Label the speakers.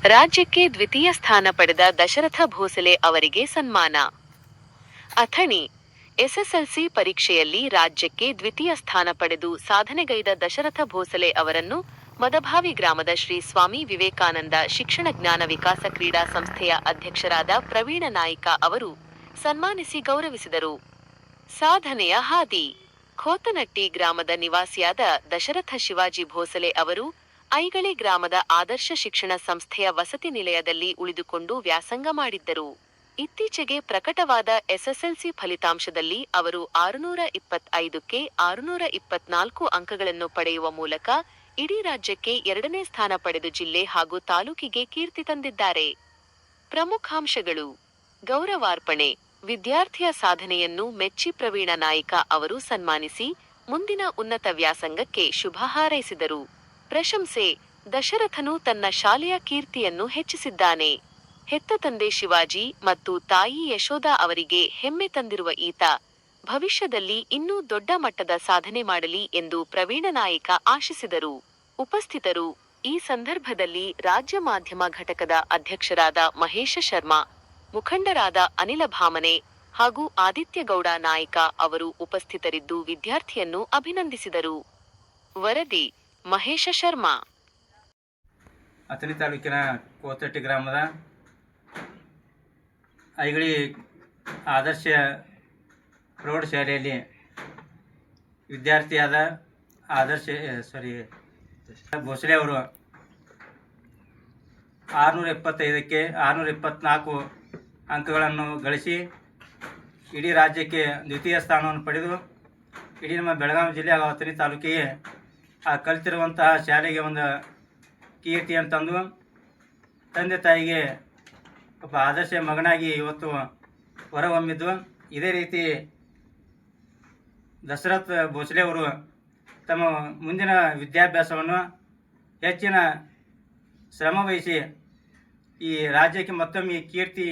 Speaker 1: ರಾಜ್ಯಕ್ಕೆ ದ್ವಿತೀಯ ಸ್ಥಾನ ಪಡೆದ ದಶರಥ ಭೋಸಲೆ ಅವರಿಗೆ ಸನ್ಮಾನ. ಅಥಣಿ: ಎಸ್ಎಸ್ಎಲ್ಸಿ ಪರೀಕ್ಷೆಯಲ್ಲಿ ರಾಜ್ಯಕ್ಕೆ ದ್ವಿತೀಯ ಸ್ಥಾನ ಪಡೆದು ಸಾಧನೆಗೈದ ದಶರಥ ಭೋಸಲೆ ಅವರನ್ನು ಮದಭಾವಿ ಗ್ರಾಮದ ಶ್ರೀ ಸ್ವಾಮಿ ವಿವೇಕಾನಂದ ಶಿಕ್ಷಣ ಜ್ಞಾನ ವಿಕಾಸ ಕ್ರೀಡಾ ಸಂಸ್ಥೆಯ ಅಧ್ಯಕ್ಷರಾದ ಪ್ರವೀಣ ನಾಯಿಕ ಅವರು ಸನ್ಮಾನಿಸಿ ಗೌರವಿಸಿದರು. ಸಾಧನೆಯ ಹಾದಿ: ಖೋತನಟ್ಟಿ ಗ್ರಾಮದ ನಿವಾಸಿಯಾದ ದಶರಥ ಶಿವಾಜಿ ಭೋಸಲೆ ಅವರು ಐಗಳಿ ಗ್ರಾಮದ ಆದರ್ಶ ಶಿಕ್ಷಣ ಸಂಸ್ಥೆಯ ವಸತಿ ನಿಲಯದಲ್ಲಿ ಉಳಿದುಕೊಂಡು ವ್ಯಾಸಂಗ ಮಾಡಿದ್ದರು. ಇತ್ತೀಚೆಗೆ ಪ್ರಕಟವಾದ ಎಸ್ಎಸ್ಎಲ್ಸಿ ಫಲಿತಾಂಶದಲ್ಲಿ ಅವರು 625ಕ್ಕೆ 624 ಅಂಕಗಳನ್ನು ಪಡೆಯುವ ಮೂಲಕ ಇಡೀ ರಾಜ್ಯಕ್ಕೆ 2ನೇ ಸ್ಥಾನ ಪಡೆದು ಜಿಲ್ಲೆ ಹಾಗೂ ತಾಲೂಕಿಗೆ ಕೀರ್ತಿ ತಂದಿದ್ದಾರೆ. ಪ್ರಮುಖಾಂಶಗಳು: ಗೌರವಾರ್ಪಣೆ: ವಿದ್ಯಾರ್ಥಿಯ ಸಾಧನೆಯನ್ನು ಮೆಚ್ಚಿ ಪ್ರವೀಣ ನಾಯಿಕ ಅವರು ಸನ್ಮಾನಿಸಿ ಮುಂದಿನ ಉನ್ನತ ವ್ಯಾಸಂಗಕ್ಕೆ ಶುಭ ಹಾರೈಸಿದರು. ಪ್ರಶಂಸೆ: ದಶರಥನು ತನ್ನ ಶಾಲೆಯ ಕೀರ್ತಿಯನ್ನು ಹೆಚ್ಚಿಸಿದ್ದಾನೆ. ಹೆತ್ತ ತಂದೆ ಶಿವಾಜಿ ಮತ್ತು ತಾಯಿ ಯಶೋಧ ಅವರಿಗೆ ಹೆಮ್ಮೆ ತಂದಿರುವ ಈತ ಭವಿಷ್ಯದಲ್ಲಿ ಇನ್ನೂ ದೊಡ್ಡ ಮಟ್ಟದ ಸಾಧನೆ ಮಾಡಲಿ ಎಂದು ಪ್ರವೀಣ ನಾಯಿಕ ಆಶಿಸಿದರು. ಉಪಸ್ಥಿತರು: ಈ ಸಂದರ್ಭದಲ್ಲಿ ರಾಜ್ಯ ಮಾಧ್ಯಮ ಘಟಕದ ಅಧ್ಯಕ್ಷರಾದ ಮಹೇಶ ಶರ್ಮಾ, ಮುಖಂಡರಾದ ಅನಿಲ ಭಾಮನೆ ಹಾಗೂ ಆದಿತ್ಯಗೌಡ ನಾಯಿಕ ಅವರು ಉಪಸ್ಥಿತರಿದ್ದು ವಿದ್ಯಾರ್ಥಿಯನ್ನು ಅಭಿನಂದಿಸಿದರು. ವರದಿ: ಮಹೇಶ ಶರ್ಮಾ.
Speaker 2: ಅಥಣಿ ತಾಲೂಕಿನ ಕೋತಟ್ಟಿ ಗ್ರಾಮದ ಐಗಳಿ ಆದರ್ಶ ಪ್ರೌಢಶಾಲೆಯಲ್ಲಿ ವಿದ್ಯಾರ್ಥಿಯಾದ ಭೋಸಲೆ ಅವರು 625ಕ್ಕೆ 624 ಅಂಕಗಳನ್ನು ಗಳಿಸಿ ಇಡೀ ರಾಜ್ಯಕ್ಕೆ ದ್ವಿತೀಯ ಸ್ಥಾನವನ್ನು ಪಡೆದು ಇಡೀ ನಮ್ಮ ಬೆಳಗಾವಿ ಜಿಲ್ಲೆ ಹಾಗೂ ಅಥಣಿ ತಾಲೂಕಿಗೆ ಕಲಿತಿರುವಂತಹ ಶಾಲೆಗೆ ಒಂದು ಕೀರ್ತಿಯನ್ನು ತಂದು ತಂದೆ ತಾಯಿಗೆ ಒಬ್ಬ ಆದರ್ಶ ಮಗನಾಗಿ ಇವತ್ತು ಹೊರಹೊಮ್ಮಿದ್ದು. ಇದೇ ರೀತಿ ದಶರಥ ಭೋಸಲೆ ಅವರು ತಮ್ಮ ಮುಂದಿನ ವಿದ್ಯಾಭ್ಯಾಸವನ್ನು ಹೆಚ್ಚಿನ ಶ್ರಮ ವಹಿಸಿ ಈ ರಾಜ್ಯಕ್ಕೆ ಮತ್ತೊಮ್ಮೆ ಕೀರ್ತಿ